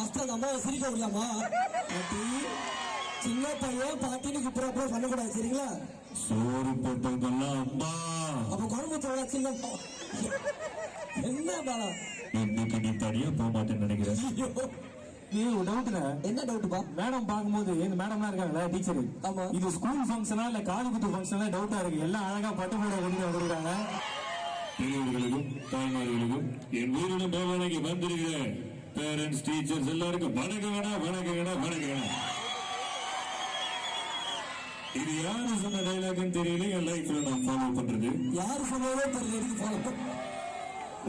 Last அந்த அம்மாவை சிரிக்க முடியாமா? சின்ன பையன் பாட்டின்னு கூப்பிட பண்ணக்கூடாது சரிங்களா? சோறு போட்டதெல்லாம் அம்மா. அப்ப குடும்பத்தோட சின்ன என்ன பாலா இன்னைக்கு நீ தனியா போக மாட்டேன்னு நினைக்கிறேன். என்ன டவுட்பா? மேடம் பாக்கும்போது இந்த மேடம்லாம் இருக்காங்களா டீச்சர், இது ஸ்கூல் ஃபங்க்ஷனா இல்ல காது குத்து ஃபங்க்ஷனா டவுட்டா இருக்கு. எல்லாம் அழகா பட்டு போட வெளியே வந்துருக்காங்க. பெரியவர்களுக்கும் தாய்மார்களுக்கும் என் உயிரினும் மேலானக்கு வந்திருக்கிற பேரண்ட்ஸ் டீச்சர்ஸ் எல்லாருக்கும் வணக்கம் வேணா வணக்கம் வேணா வணக்கம் வேணா. இது யாரு சொன்ன டைலாக்னு தெரியல. என் லைஃப்ல நான் ஃபாலோ பண்றது யாரு சொன்னாலும் தெரியல. ஃபாலோ பண்ண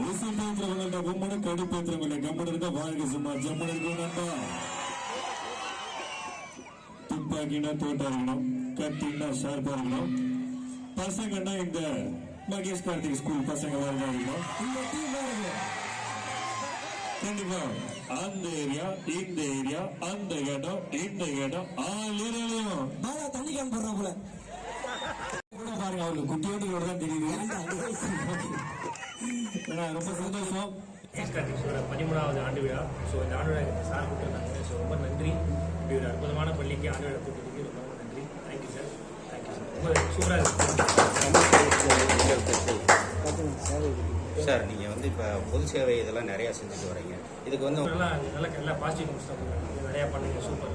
உசு பேசுறவங்கள்ட்ட பொம்மனு கடுப்பேற்றுறவங்க கம்மன் இருந்தா வாழ்க்கை சும்மா ஜம்மன் இருக்கணும்டா. துப்பாக்கினா தோட்டா இருக்கணும், கத்தினா ஷார்ப்பா இருக்கணும். பசங்கன்னா இந்த மகேஷ் கார்த்திக் ஸ்கூல் பசங்க வரதா இருக்கணும். இந்த டீம் கண்டிப்பா அந்த ஏரியா இந்த ஏரியா அந்த இடம் இந்த இடம் ஏரியாலையும் பாலா தண்ணி கேன் போடுறா போல பாருங்க, அவருக்கு குட்டியோட்டு தான் தெரியுது. ரொம்ப சந்தோஷம். 13வது ஆண்டு விழா. ஸோ இந்த ஆண்டு விழா சார் கூப்பிட்டுருந்தாங்க. ஸோ ரொம்ப நன்றி. இப்படி ஒரு அற்புதமான பள்ளிக்கு ஆண்டு விழா கூப்பிட்டதுக்கு ரொம்ப ரொம்ப நன்றி. Thank you sir, thank you sir. ரொம்ப சூப்பராக இருக்கு சார். நீங்கள் வந்து இப்போ பொது சேவை இதெல்லாம் நிறையா செஞ்சுட்டு வரீங்க. இதுக்கு வந்து நல்லா பாசிட்டிவ் நியூஸ் தான் நிறையா பண்ணுங்க. சூப்பர்.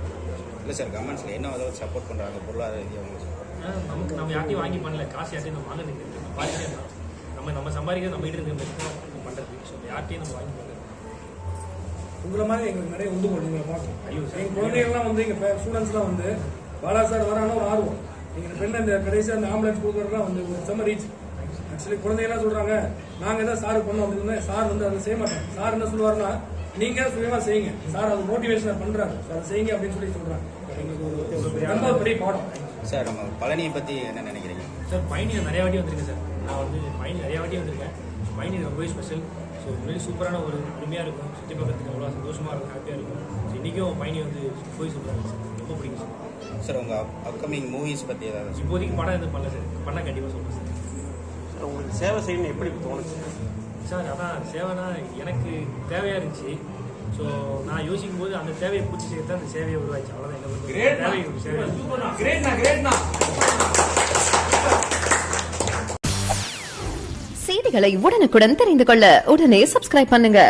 இல்லை சார், கவர்மெண்ட்ஸில் என்ன அளவுக்கு சப்போர்ட் பண்ணுறாங்க பொருளாதார ரீதியாக உங்களுக்கு சப்போர்ட்? நமக்கு நம்ம யார்ட்டையும் வாங்கி பண்ணல, காசு யார்ட்டையும் நம்ம வாங்கினது பாதிச்சே தான். நம்ம சம்பாதிக்க நம்ம கிட்ட இருந்து பண்ணுறது. ஸோ யார்ட்டையும் நம்ம வாங்கி பண்ணுறது. உங்களை மாதிரி எங்களுக்கு நிறைய உந்துகோள் நீங்களை பார்க்கணும். ஐயோ எங்கள் குழந்தைகள்லாம் வந்து எங்கள் ஸ்டூடெண்ட்ஸ்லாம் வந்து பாலா சார் வரான ஒரு ஆர்வம். நீங்கள் பெண்ணை இந்த கடைசியாக அந்த ஆம்புலன்ஸ் கொடுக்குறதுலாம் வந்து ஒரு செம்ம ரீச். ஆக்சுவலி குழந்தைகள்லாம் சொல்கிறாங்க நாங்கள் தான் சார் பண்ணோம் அப்படின்னு. சார் வந்து அதை செய்ய மாட்டாங்க. சார் என்ன சொல்லுவாருன்னா நீங்கள் சுயமாக செய்யுங்க, சார் அது மோட்டிவேஷனாக பண்ணுறாரு, அதை செய்யுங்க அப்படின்னு சொல்லி சொல்கிறாங்க. எங்களுக்கு ஒரு ரொம்ப பெரிய பாடம். சார் நம்ம பழனியை பற்றி என்ன நினைக்கிறீங்க? சார் பழனியில் நிறைய வாட்டி வந்திருக்கேன் சார். நான் வந்து பழனி நிறைய வாட்டி வந்திருக்கேன். பழனி ரொம்பவே ஸ்பெஷல். ஸோ உண்மையிலே சூப்பரான ஒரு அருமையாக இருக்கும். சுற்றி பார்க்கறதுக்கு அவ்வளோ சந்தோஷமாக இருக்கும், ஹாப்பியாக இருக்கும். ஸோ இன்றைக்கும் பழனி வந்து போய் சொல்கிறாங்க சார். ரொம்ப பிடிக்கும் சார். சார் உங்கள் அப்கமிங் மூவிஸ் பற்றி ஏதாவது? இப்போதைக்கு படம் எதுவும் பண்ணல சார். பண்ணால் கண்டிப்பாக சொல்கிறேன் சார். சார் உங்களுக்கு சேவை செய்யணும் எப்படி தோணுச்சு சார்? அதான் சேவைனா எனக்கு தேவையாக இருந்துச்சு. ஸோ நான் யோசிக்கும் போது அந்த தேவையை பூர்த்தி செய்ய அந்த சேவையை உருவாச்சு. அவ்வளோதான் என்ன சேவை. செய்திகளை உடனுக்குடன் தெரிந்து கொள்ள உடனே சப்ஸ்கிரைப் பண்ணுங்க.